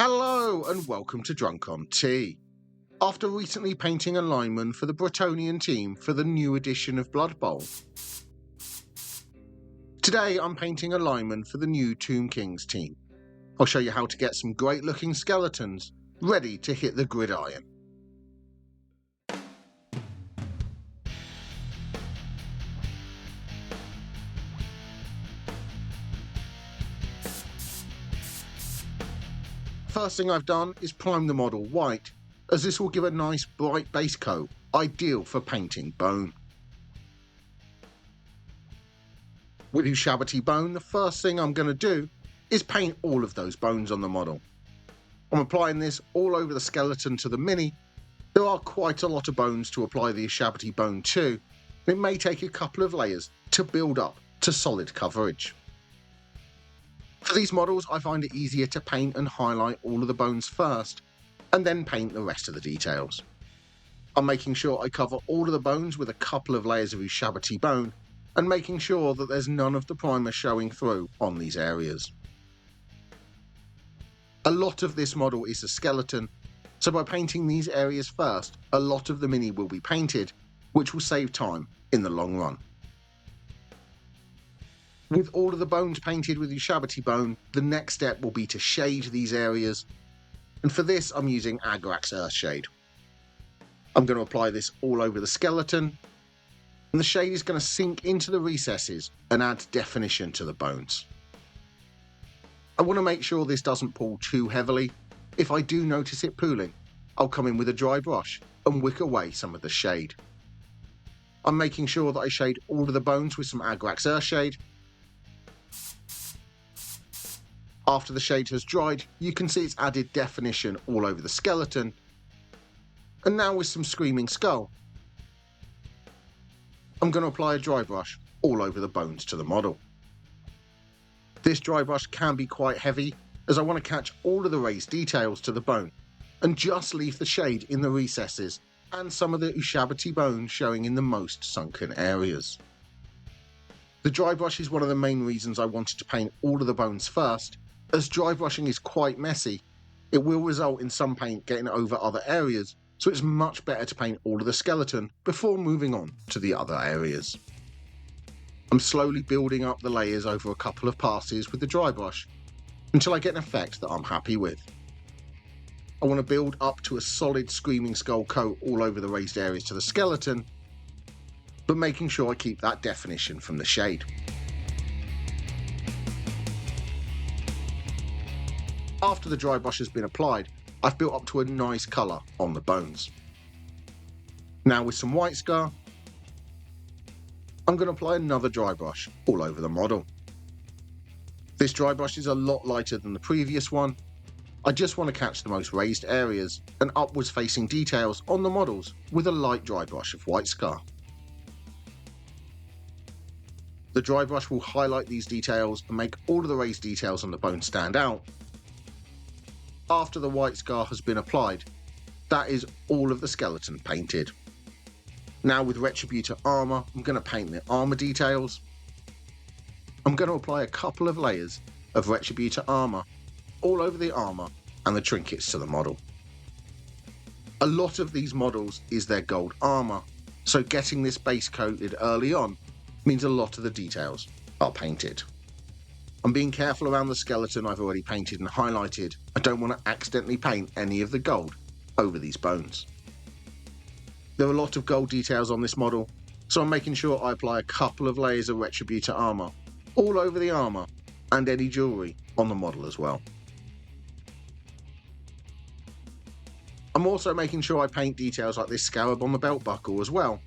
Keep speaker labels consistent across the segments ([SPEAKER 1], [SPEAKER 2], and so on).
[SPEAKER 1] Hello and welcome to Drunk on Tea. After recently painting a lineman for the Bretonian team for the new edition of Blood Bowl, today I'm painting a lineman for the new Tomb Kings team. I'll show you how to get some great looking skeletons ready to hit the gridiron. First thing I've done is prime the model white, as this will give a nice bright base coat, ideal for painting bone. With Ushabti bone, the first thing I'm going to do is paint all of those bones on the model. I'm applying this all over the skeleton to the mini. There are quite a lot of bones to apply the Ushabti bone to, and it may take a couple of layers to build up to solid coverage. For these models, I find it easier to paint and highlight all of the bones first, and then paint the rest of the details. I'm making sure I cover all of the bones with a couple of layers of Ushabti bone, and making sure that there's none of the primer showing through on these areas. A lot of this model is a skeleton, so by painting these areas first, a lot of the mini will be painted, which will save time in the long run. With all of the bones painted with Ushabti bone, the next step will be to shade these areas, and for this I'm using Agrak's Earthshade. I'm going to apply this all over the skeleton, and the shade is going to sink into the recesses and add definition to the bones. I want to make sure this doesn't pull too heavily. If I do notice it pooling, I'll come in with a dry brush and wick away some of the shade. I'm making sure that I shade all of the bones with some Agrak's Earthshade. After the shade has dried, you can see it's added definition all over the skeleton. And now with some Screaming Skull, I'm going to apply a dry brush all over the bones to the model. This dry brush can be quite heavy, as I want to catch all of the raised details to the bone, and just leave the shade in the recesses and some of the Ushabti bone showing in the most sunken areas. The dry brush is one of the main reasons I wanted to paint all of the bones first. As dry brushing is quite messy, it will result in some paint getting over other areas, so it's much better to paint all of the skeleton before moving on to the other areas. I'm slowly building up the layers over a couple of passes with the dry brush until I get an effect that I'm happy with. I want to build up to a solid Screaming Skull coat all over the raised areas to the skeleton, but making sure I keep that definition from the shade. After the dry brush has been applied, I've built up to a nice colour on the bones. Now with some white scar, I'm going to apply another dry brush all over the model. This dry brush is a lot lighter than the previous one. I just want to catch the most raised areas and upwards facing details on the models with a light dry brush of white scar. The dry brush will highlight these details and make all of the raised details on the bone stand out. After the white scar has been applied, that is all of the skeleton painted. Now with Retributor Armour, I'm going to paint the armour details. I'm going to apply a couple of layers of Retributor Armour all over the armour and the trinkets to the model. A lot of these models is their gold armour, so getting this base coated early on means a lot of the details are painted. I'm being careful around the skeleton I've already painted and highlighted. I don't want to accidentally paint any of the gold over these bones. There are a lot of gold details on this model, so I'm making sure I apply a couple of layers of Retributor Armour all over the armour and any jewellery on the model as well. I'm also making sure I paint details like this scarab on the belt buckle as well.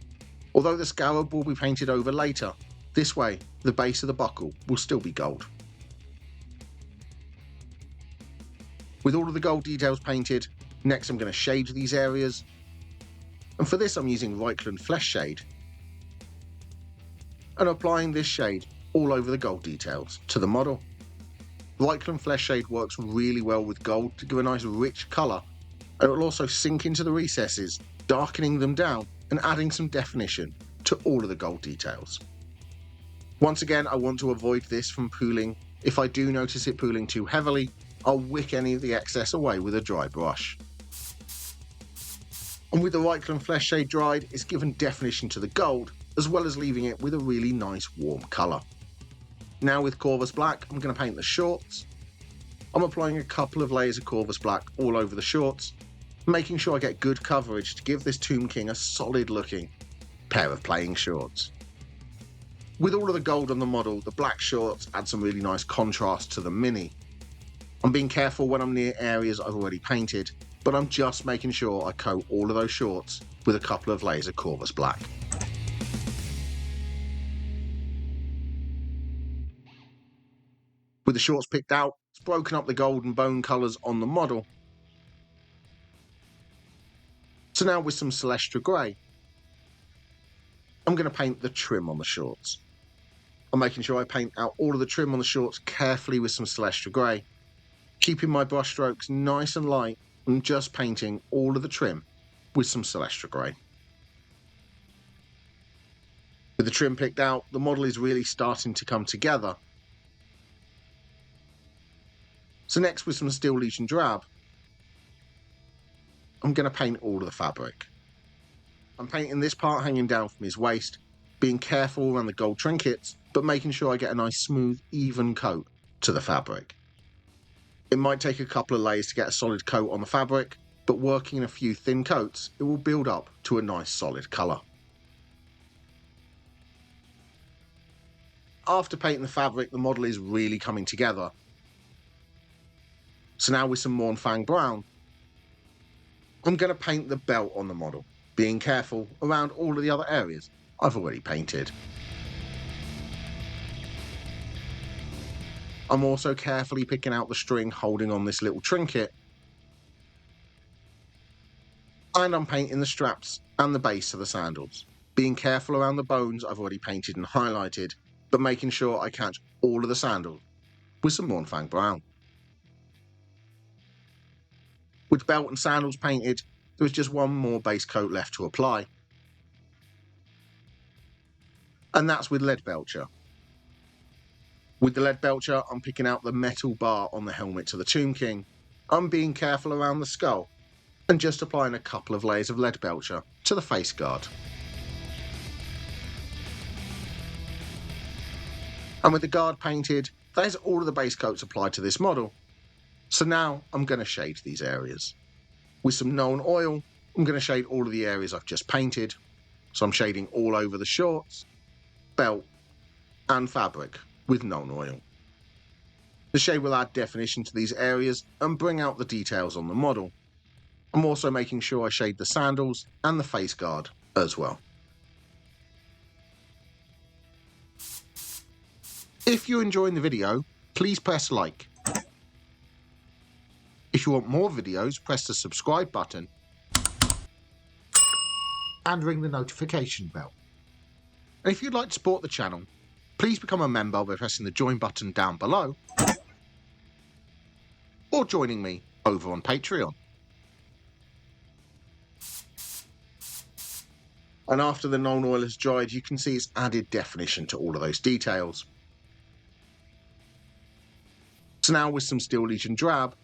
[SPEAKER 1] Although the scarab will be painted over later, this way the base of the buckle will still be gold. With all of the gold details painted, next I'm going to shade these areas, and for this I'm using Reichland Flesh Shade and applying this shade all over the gold details to the model. Reichland Flesh Shade works really well with gold to give a nice rich colour, and it will also sink into the recesses, darkening them down and adding some definition to all of the gold details. Once again, I want to avoid this from pooling. If I do notice it pooling too heavily, I'll wick any of the excess away with a dry brush. And with the Reichland Flesh shade dried, it's given definition to the gold, as well as leaving it with a really nice warm colour. Now with Corvus Black, I'm going to paint the shorts. I'm applying a couple of layers of Corvus Black all over the shorts, making sure I get good coverage to give this Tomb King a solid looking pair of playing shorts. With all of the gold on the model, the black shorts add some really nice contrast to the Mini. I'm being careful when I'm near areas I've already painted, but I'm just making sure I coat all of those shorts with a couple of layers of Corvus Black. With the shorts picked out, it's broken up the gold and bone colours on the model. So now with some Celestra Grey, I'm going to paint the trim on the shorts. I'm making sure I paint out all of the trim on the shorts carefully with some Celestra Grey, keeping my brush strokes nice and light and just painting all of the trim with some Celestra Grey. With the trim picked out, the model is really starting to come together. So next with some Steel Legion Drab, I'm going to paint all of the fabric. I'm painting this part hanging down from his waist, being careful around the gold trinkets, but making sure I get a nice smooth, even coat to the fabric. It might take a couple of layers to get a solid coat on the fabric, but working in a few thin coats, it will build up to a nice solid colour. After painting the fabric, the model is really coming together. So now with some Mournfang Brown, I'm going to paint the belt on the model, being careful around all of the other areas I've already painted. I'm also carefully picking out the string holding on this little trinket, and I'm painting the straps and the base of the sandals, being careful around the bones I've already painted and highlighted, but making sure I catch all of the sandals with some Mournfang Brown. With belt and sandals painted, there is just one more base coat left to apply, and that's with Lead Belcher. With the Lead Belcher, I'm picking out the metal bar on the helmet to the Tomb King. I'm being careful around the skull, and just applying a couple of layers of Lead Belcher to the face guard. And with the guard painted, that is all of the base coats applied to this model. So now I'm going to shade these areas. With some Known Oil, I'm going to shade all of the areas I've just painted. So I'm shading all over the shorts, belt, and fabric with Known Oil. The shade will add definition to these areas and bring out the details on the model. I'm also making sure I shade the sandals and the face guard as well. If you're enjoying the video, please press like. If you want more videos, press the subscribe button and ring the notification bell. And if you'd like to support the channel, please become a member by pressing the join button down below or joining me over on Patreon. And after the Known Oil has dried, you can see it's added definition to all of those details. So now with some Steel Legion Drab,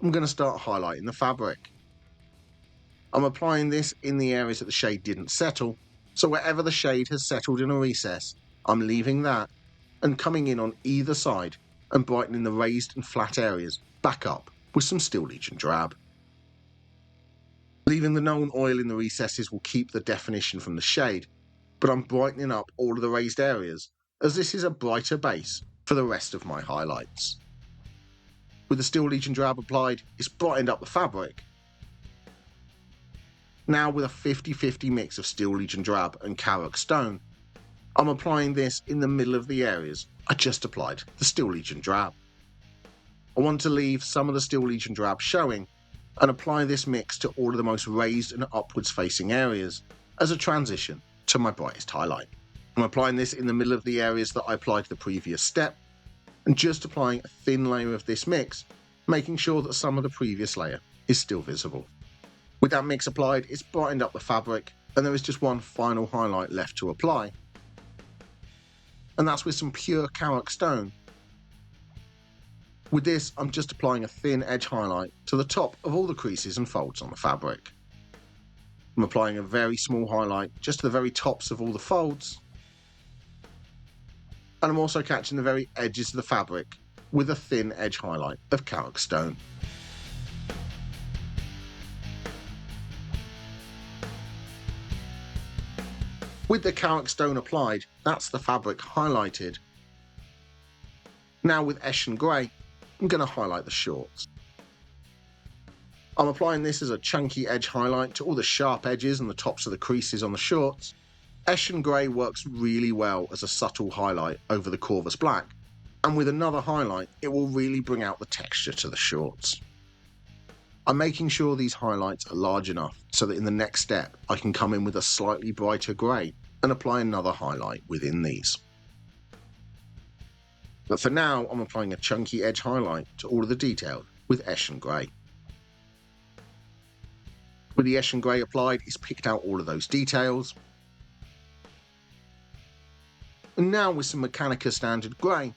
[SPEAKER 1] I'm going to start highlighting the fabric. I'm applying this in the areas that the shade didn't settle, so wherever the shade has settled in a recess, I'm leaving that and coming in on either side and brightening the raised and flat areas back up with some Steel Legion Drab. Leaving the Known Oil in the recesses will keep the definition from the shade, but I'm brightening up all of the raised areas as this is a brighter base for the rest of my highlights. With the Steel Legion Drab applied, it's brightened up the fabric. Now with a 50-50 mix of Steel Legion Drab and Karok Stone, I'm applying this in the middle of the areas I just applied the Steel Legion Drab. I want to leave some of the Steel Legion Drab showing and apply this mix to all of the most raised and upwards facing areas as a transition to my brightest highlight. I'm applying this in the middle of the areas that I applied the previous step and just applying a thin layer of this mix, making sure that some of the previous layer is still visible. With that mix applied, it's brightened up the fabric and there is just one final highlight left to apply, and that's with some pure Karok Stone. With this, I'm just applying a thin edge highlight to the top of all the creases and folds on the fabric. I'm applying a very small highlight just to the very tops of all the folds, and I'm also catching the very edges of the fabric with a thin edge highlight of Carrick stone. With the Carrick stone applied, that's the fabric highlighted. Now with Eshin Grey, I'm going to highlight the shorts. I'm applying this as a chunky edge highlight to all the sharp edges and the tops of the creases on the shorts. Eshin Grey works really well as a subtle highlight over the Corvus black, and with another highlight it will really bring out the texture to the shorts. I'm making sure these highlights are large enough so that in the next step I can come in with a slightly brighter grey and apply another highlight within these. But for now I'm applying a chunky edge highlight to all of the detail with Eshin Grey. With the Eshin Grey applied, it's picked out all of those details. And now with some Mechanica Standard Grey,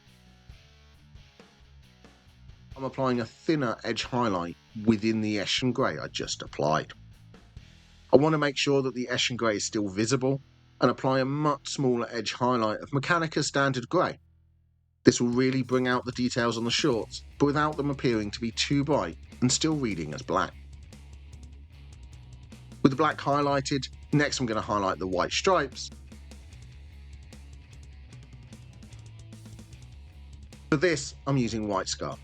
[SPEAKER 1] I'm applying a thinner edge highlight within the Eshin Grey I just applied. I want to make sure that the Eshin Grey is still visible and apply a much smaller edge highlight of Mechanica Standard Grey. This will really bring out the details on the shorts, but without them appearing to be too bright and still reading as black. With the black highlighted, next I'm going to highlight the white stripes. For this, I'm using White Scar.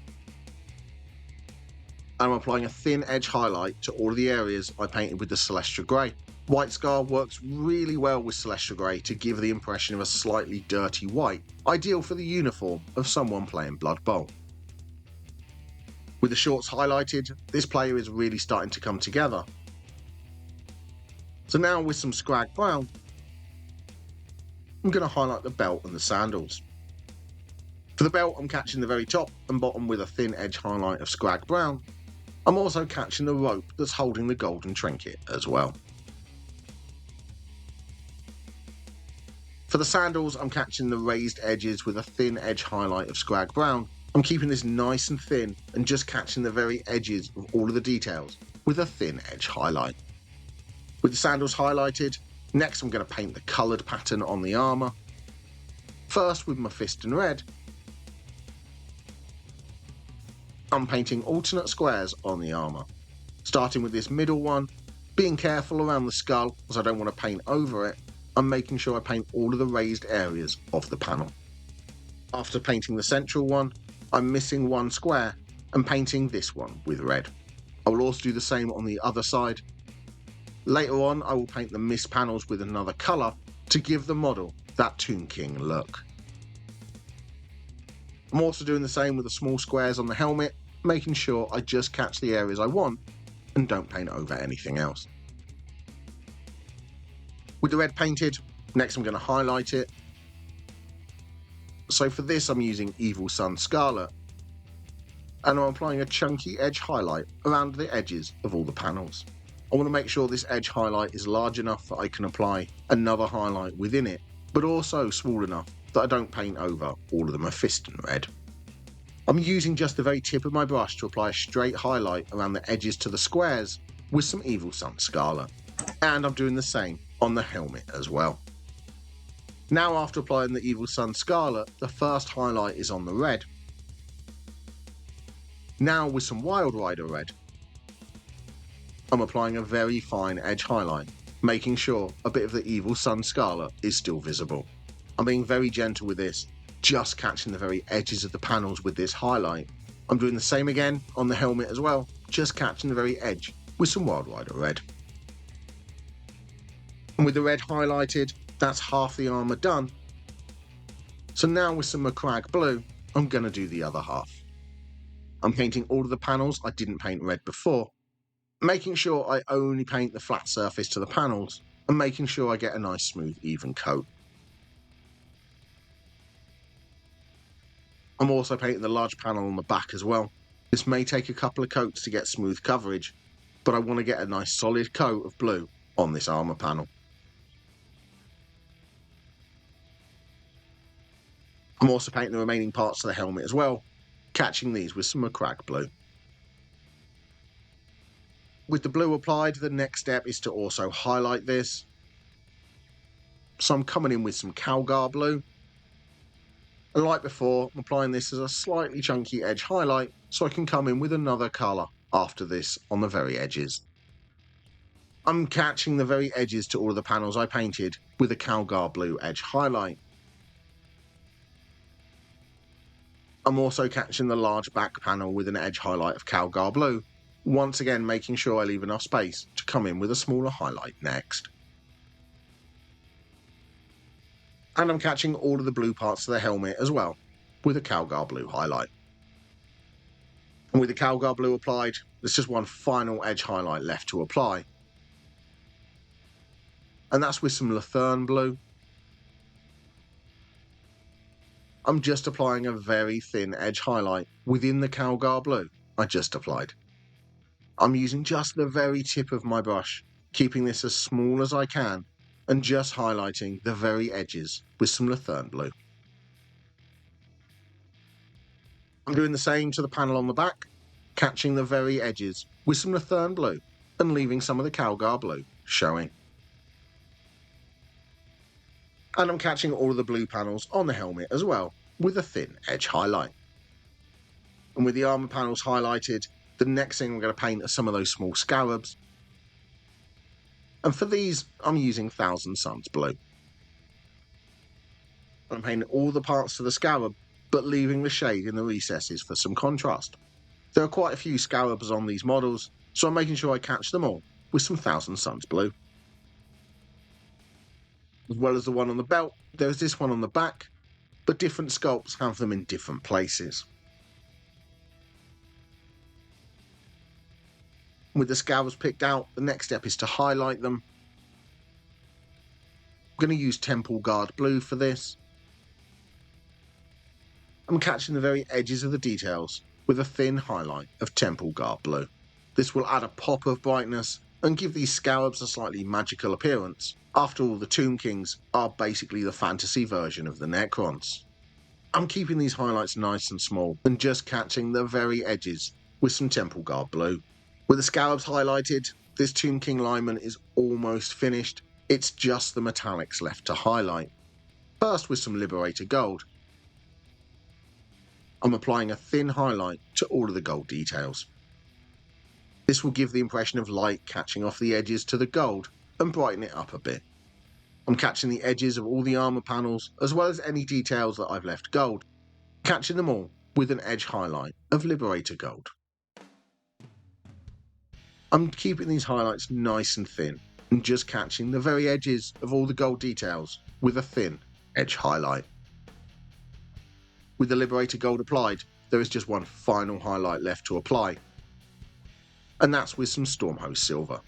[SPEAKER 1] And I'm applying a thin edge highlight to all of the areas I painted with the Celestia Grey. White Scar works really well with Celestia Grey to give the impression of a slightly dirty white, ideal for the uniform of someone playing Blood Bowl. With the shorts highlighted, this player is really starting to come together. So now with some Scrag Brown, I'm going to highlight the belt and the sandals. For the belt, I'm catching the very top and bottom with a thin edge highlight of Scrag Brown. I'm also catching the rope that's holding the golden trinket as well. For the sandals, I'm catching the raised edges with a thin edge highlight of Scrag Brown. I'm keeping this nice and thin and just catching the very edges of all of the details with a thin edge highlight. With the sandals highlighted, next I'm going to paint the coloured pattern on the armour. First with my fist and red, I'm painting alternate squares on the armour, starting with this middle one, being careful around the skull as I don't want to paint over it. I'm making sure I paint all of the raised areas of the panel. After painting the central one, I'm missing one square and painting this one with red. I will also do the same on the other side. Later on, I will paint the missed panels with another colour to give the model that Tomb King look. I'm also doing the same with the small squares on the helmet, making sure I just catch the areas I want and don't paint over anything else. With the red painted, next I'm going to highlight it. So for this I'm using Evil Sun Scarlet, and I'm applying a chunky edge highlight around the edges of all the panels. I want to make sure this edge highlight is large enough that I can apply another highlight within it, but also small enough that I don't paint over all of the Mephiston red. I'm using just the very tip of my brush to apply a straight highlight around the edges to the squares with some Evil Sun Scarlet, and I'm doing the same on the helmet as well. Now after applying the Evil Sun Scarlet, the first highlight is on the red. Now with some Wild Rider red, I'm applying a very fine edge highlight, making sure a bit of the Evil Sun Scarlet is still visible. I'm being very gentle with this, just catching the very edges of the panels with this highlight. I'm doing the same again on the helmet as well, just catching the very edge with some Wild Rider red. And with the red highlighted, that's half the armour done. So now with some Macragge blue, I'm going to do the other half. I'm painting all of the panels I didn't paint red before, making sure I only paint the flat surface to the panels and making sure I get a nice smooth even coat. I'm also painting the large panel on the back as well. This may take a couple of coats to get smooth coverage, but I want to get a nice solid coat of blue on this armour panel. I'm also painting the remaining parts of the helmet as well, catching these with some MacLeod blue. With the blue applied, the next step is to also highlight this. So I'm coming in with some Calgar blue. And like before, I'm applying this as a slightly chunky edge highlight so I can come in with another colour after this on the very edges. I'm catching the very edges to all of the panels I painted with a Calgar blue edge highlight. I'm also catching the large back panel with an edge highlight of Calgar blue, once again making sure I leave enough space to come in with a smaller highlight next. And I'm catching all of the blue parts of the helmet as well with a Calgar blue highlight. And with the Calgar blue applied, there's just one final edge highlight left to apply. And that's with some Luthern blue. I'm just applying a very thin edge highlight within the Calgar blue I just applied. I'm using just the very tip of my brush, keeping this as small as I can, and just highlighting the very edges with some Luthern blue. I'm doing the same to the panel on the back, catching the very edges with some Luthern blue and leaving some of the Calgar blue showing. And I'm catching all of the blue panels on the helmet as well with a thin edge highlight. And with the armour panels highlighted, the next thing I'm going to paint are some of those small scarabs. And for these, I'm using 1000 Suns blue. I'm painting all the parts to the scarab, but leaving the shade in the recesses for some contrast. There are quite a few scarabs on these models, so I'm making sure I catch them all with some 1000 Suns blue. As well as the one on the belt, there's this one on the back, but different sculpts have them in different places. With the scarabs picked out, the next step is to highlight them. I'm going to use Temple Guard blue for this. I'm catching the very edges of the details with a thin highlight of Temple Guard blue. This will add a pop of brightness and give these scarabs a slightly magical appearance. After all, the Tomb Kings are basically the fantasy version of the Necrons. I'm keeping these highlights nice and small and just catching the very edges with some Temple Guard blue. With the scarabs highlighted, this Tomb King lineman is almost finished. It's just the metallics left to highlight. First with some Liberator gold. I'm applying a thin highlight to all of the gold details. This will give the impression of light catching off the edges to the gold and brighten it up a bit. I'm catching the edges of all the armour panels as well as any details that I've left gold, catching them all with an edge highlight of Liberator gold. I'm keeping these highlights nice and thin and just catching the very edges of all the gold details with a thin edge highlight. With the Liberator gold applied, there is just one final highlight left to apply, and that's with some Stormhost silver.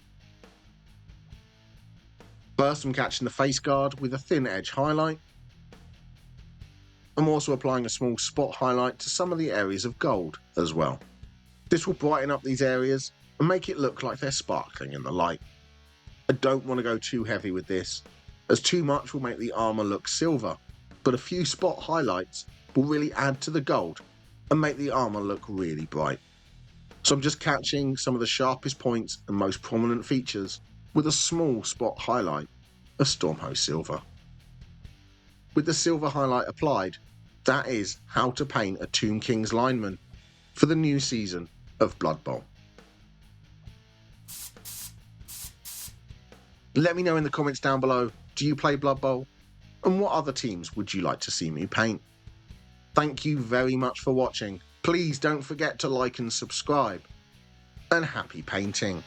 [SPEAKER 1] First, I'm catching the face guard with a thin edge highlight. I'm also applying a small spot highlight to some of the areas of gold as well. This will brighten up these areas and make it look like they're sparkling in the light. I don't want to go too heavy with this, as too much will make the armour look silver, but a few spot highlights will really add to the gold and make the armour look really bright. So I'm just catching some of the sharpest points and most prominent features with a small spot highlight of Stormhost silver. With the silver highlight applied, that is how to paint a Tomb King's lineman for the new season of Blood Bowl. Let me know in the comments down below, do you play Blood Bowl? And what other teams would you like to see me paint? Thank you very much for watching. Please don't forget to like and subscribe. And happy painting.